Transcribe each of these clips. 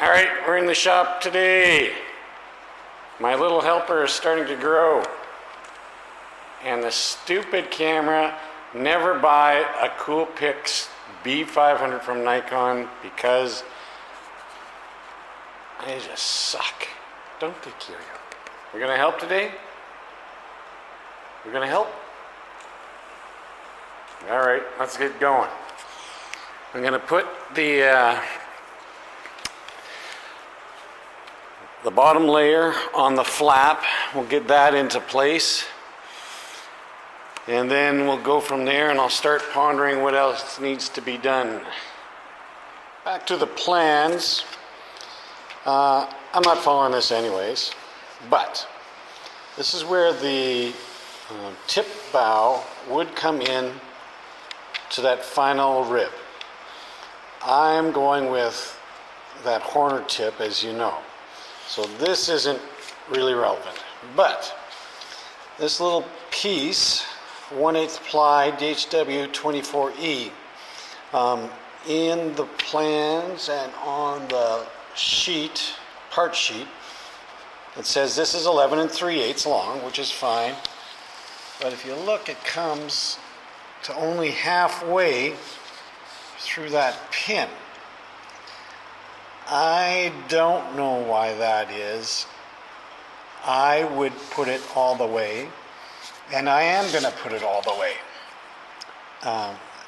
All right, we're in the shop today. My little helper is starting to grow. And the stupid camera, never buy a Coolpix B500 from Nikon because they just suck. Don't they kill you? We're gonna help today? We're gonna help? All right, let's get going. I'm gonna put the bottom layer on the flap. We'll get that into place. And then we'll go from there and I'll start pondering what else needs to be done. Back to the plans. I'm not following this anyways, but this is where the tip bow would come in to that final rib. I'm going with that Horner tip, as you know. So this isn't really relevant, but this little piece, 1/8 ply DHW 24E, in the plans and on the sheet, part sheet, it says this is 11 3/8 long, which is fine. But if you look, it comes to only halfway through that pin. I don't know why that is. I would put it all the way, and I am going to put it all the way.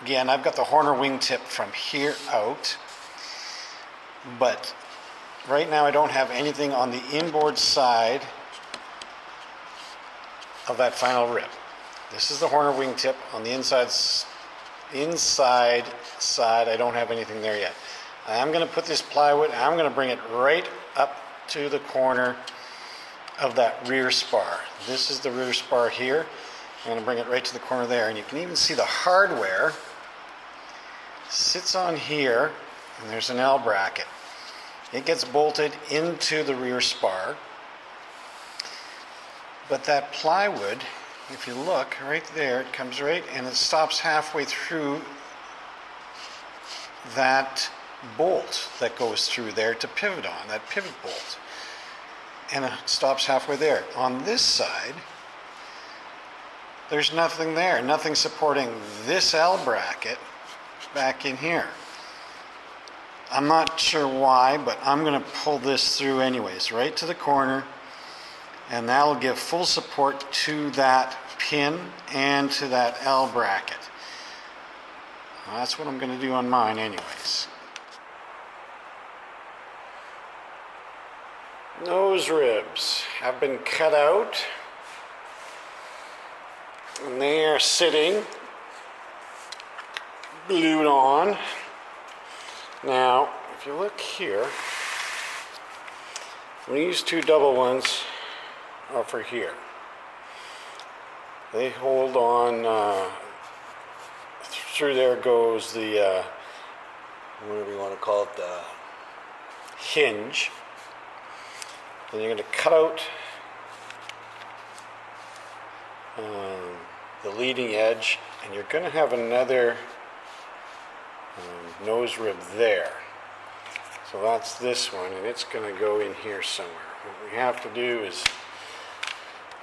Again, I've got the Horner wingtip from here out, but right now I don't have anything on the inboard side of that final rib. This is the Horner wingtip on the inside side. I don't have anything there yet. I'm going to put this plywood, and I'm going to bring it right up to the corner of that rear spar. This is the rear spar here. I'm going to bring it right to the corner there, and you can even see the hardware sits on here, and there's an L bracket. It gets bolted into the rear spar, but that plywood, if you look right there, it comes right and it stops halfway through that bolt that goes through there to pivot on, that pivot bolt. And it stops halfway there. On this side, there's nothing there, nothing supporting this L bracket back in here. I'm not sure why, but I'm going to pull this through anyways, right to the corner, and that'll give full support to that pin and to that L bracket. Well, that's what I'm going to do on mine anyways. Nose ribs have been cut out, and they are sitting glued on. Now, if you look here, these two double ones are for here. They hold on, through there goes the, whatever you want to call it, the hinge. Then you're going to cut out the leading edge, and you're going to have another nose rib there. So that's this one, and it's going to go in here somewhere. What we have to do is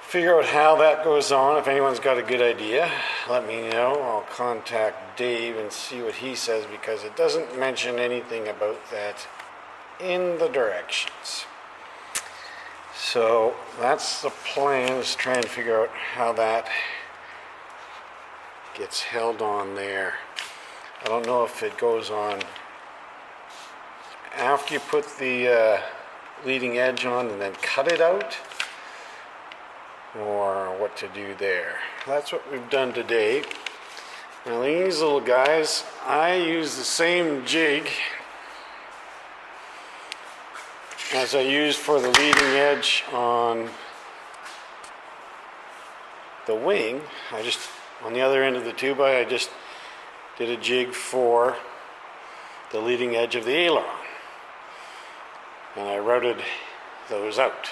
figure out how that goes on. If anyone's got a good idea, let me know. I'll contact Dave and see what he says, because it doesn't mention anything about that in the directions. So that's the plan, is try and figure out how that gets held on there. I don't know if it goes on after you put the leading edge on and then cut it out, or what to do there. That's what we've done today. Now these little guys, I use the same jig as I used for the leading edge on the wing. On the other end of the 2x, I just did a jig for the leading edge of the aileron, and I routed those out.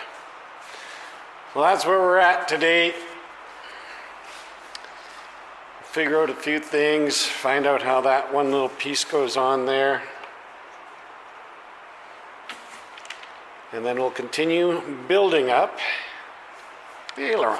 Well, that's where we're at today. Figure out a few things, find out how that one little piece goes on there. And then we'll continue building up the aileron.